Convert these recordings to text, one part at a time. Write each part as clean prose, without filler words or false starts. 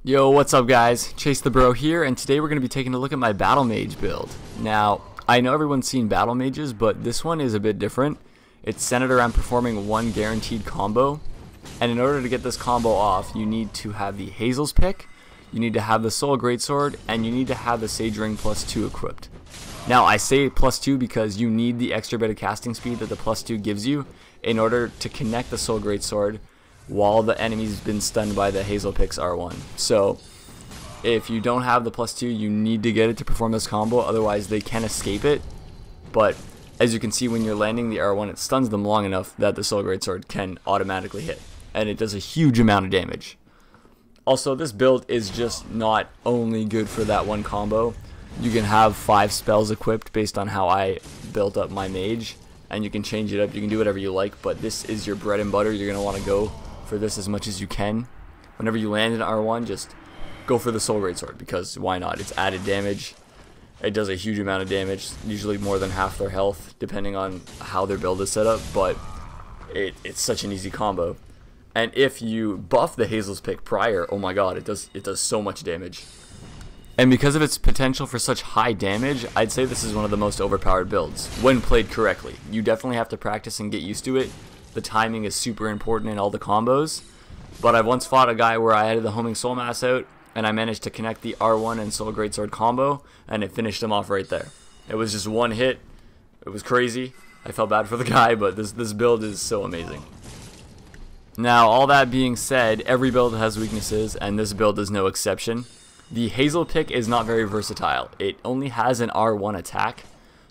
Yo, what's up guys? Chase the Bro here, and today we're going to be taking a look at my Battle Mage build. Now, I know everyone's seen Battle Mages, but this one is a bit different. It's centered around performing one guaranteed combo, and in order to get this combo off, you need to have the Hazel's Pick, you need to have the Soul Greatsword, and you need to have the Sage Ring +2 equipped. Now, I say +2 because you need the extra bit of casting speed that the +2 gives you in order to connect the Soul Greatsword while the enemy's been stunned by the Hazel Pick's R1. So if you don't have the +2, you need to get it to perform this combo, otherwise they can escape it. But as you can see, when you're landing the R1, it stuns them long enough that the Soul Greatsword can automatically hit, and it does a huge amount of damage. Also, this build is just not only good for that one combo. You can have 5 spells equipped based on how I built up my mage, and you can change it up, you can do whatever you like, but this is your bread and butter. You're going to want to go for this as much as you can. Whenever you land an R1, just go for the Soul Greatsword, because why not? It's added damage. It does a huge amount of damage, usually more than half their health, depending on how their build is set up, but it's such an easy combo. And if you buff the Hazel's Pick prior, oh my god, it does so much damage. And because of its potential for such high damage, I'd say this is one of the most overpowered builds, when played correctly. You definitely have to practice and get used to it. The timing is super important in all the combos, but I've once fought a guy where I had the Homing Soul Mass out, and I managed to connect the R1 and Soul Greatsword combo, and it finished him off right there. It was just one hit. It was crazy. I felt bad for the guy, but this build is so amazing. Now, all that being said, every build has weaknesses, and this build is no exception. The Hazel Pick is not very versatile. It only has an R1 attack,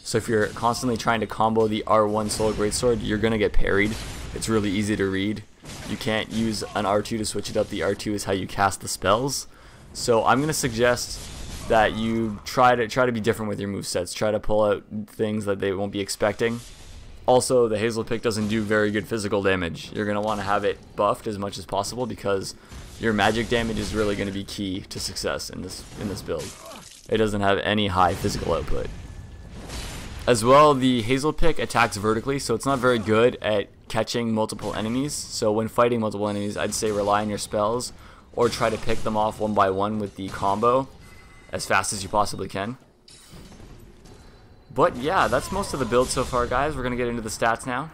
so if you're constantly trying to combo the R1 Soul Greatsword, you're going to get parried. It's really easy to read. You can't use an R2 to switch it up. The R2 is how you cast the spells. So I'm going to suggest that you try to be different with your movesets. Try to pull out things that they won't be expecting. Also, the Hazel Pick doesn't do very good physical damage. You're going to want to have it buffed as much as possible, because your magic damage is really going to be key to success in this build. It doesn't have any high physical output. As well, the Hazel Pick attacks vertically, so it's not very good at catching multiple enemies. So when fighting multiple enemies, I'd say rely on your spells, or try to pick them off one by one with the combo as fast as you possibly can. But yeah, that's most of the build so far, guys. We're going to get into the stats now.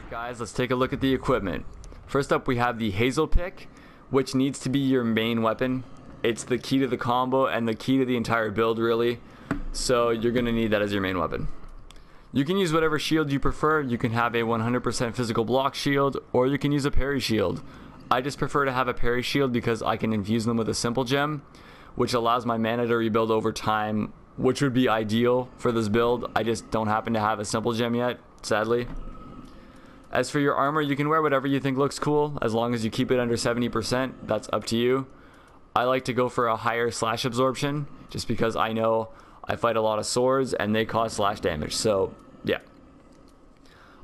Guys, let's take a look at the equipment. First up, we have the Hazel Pick, which needs to be your main weapon. It's the key to the combo and the key to the entire build, really. So you're going to need that as your main weapon. You can use whatever shield you prefer. You can have a 100% physical block shield, or you can use a parry shield. I just prefer to have a parry shield because I can infuse them with a simple gem, which allows my mana to rebuild over time, which would be ideal for this build. I just don't happen to have a simple gem yet, sadly. As for your armor, you can wear whatever you think looks cool, as long as you keep it under 70%. That's up to you. I like to go for a higher slash absorption, just because I know I fight a lot of swords and they cause slash damage, so yeah.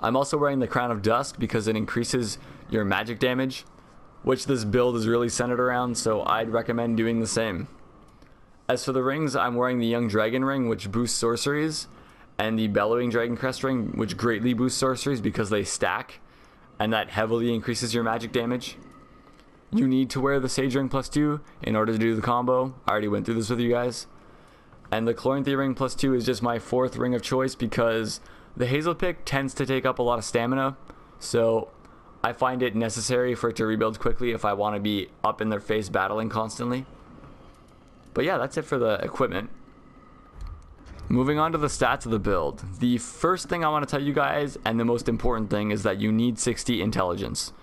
I'm also wearing the Crown of Dusk because it increases your magic damage, which this build is really centered around, so I'd recommend doing the same. As for the rings, I'm wearing the Young Dragon Ring, which boosts sorceries, and the Bellowing Dragon Crest Ring, which greatly boosts sorceries because they stack, and that heavily increases your magic damage. You need to wear the Sage Ring +2 in order to do the combo. I already went through this with you guys. And the Chloranthy Ring +2 is just my 4th ring of choice because the Hazel Pick tends to take up a lot of stamina, so I find it necessary for it to rebuild quickly if I want to be up in their face battling constantly. But yeah, that's it for the equipment. Moving on to the stats of the build. The first thing I want to tell you guys, and the most important thing, is that you need 60 intelligence.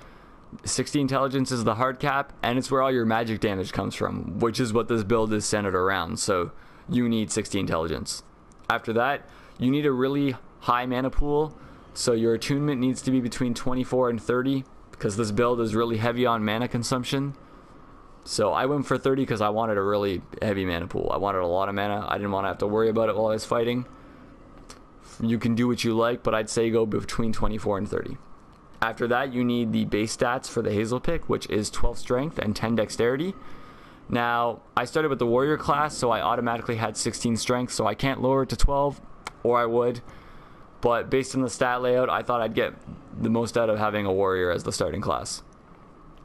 60 intelligence is the hard cap, and it's where all your magic damage comes from, which is what this build is centered around, so you need 60 intelligence. After that, you need a really high mana pool, so your attunement needs to be between 24 and 30, because this build is really heavy on mana consumption. So I went for 30 because I wanted a really heavy mana pool. I wanted a lot of mana. I didn't want to have to worry about it while I was fighting. You can do what you like, but I'd say go between 24 and 30. After that, you need the base stats for the Hazel Pick, which is 12 strength and 10 dexterity. Now, I started with the warrior class, so I automatically had 16 strength, so I can't lower it to 12, or I would. But based on the stat layout, I thought I'd get the most out of having a warrior as the starting class.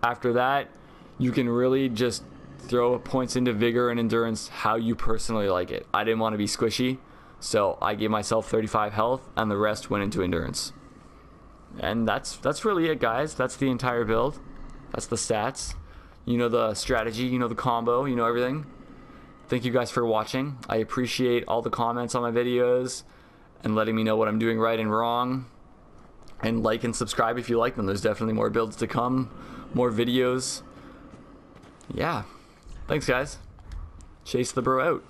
After that, you can really just throw points into vigor and endurance how you personally like it. I didn't want to be squishy, so I gave myself 35 health, and the rest went into endurance. And that's really it, guys. That's the entire build. That's the stats. You know the strategy, you know the combo, you know everything. Thank you guys for watching. I appreciate all the comments on my videos and letting me know what I'm doing right and wrong. And like and subscribe if you like them. There's definitely more builds to come, more videos. Yeah. Thanks, guys. Chase the Bro out.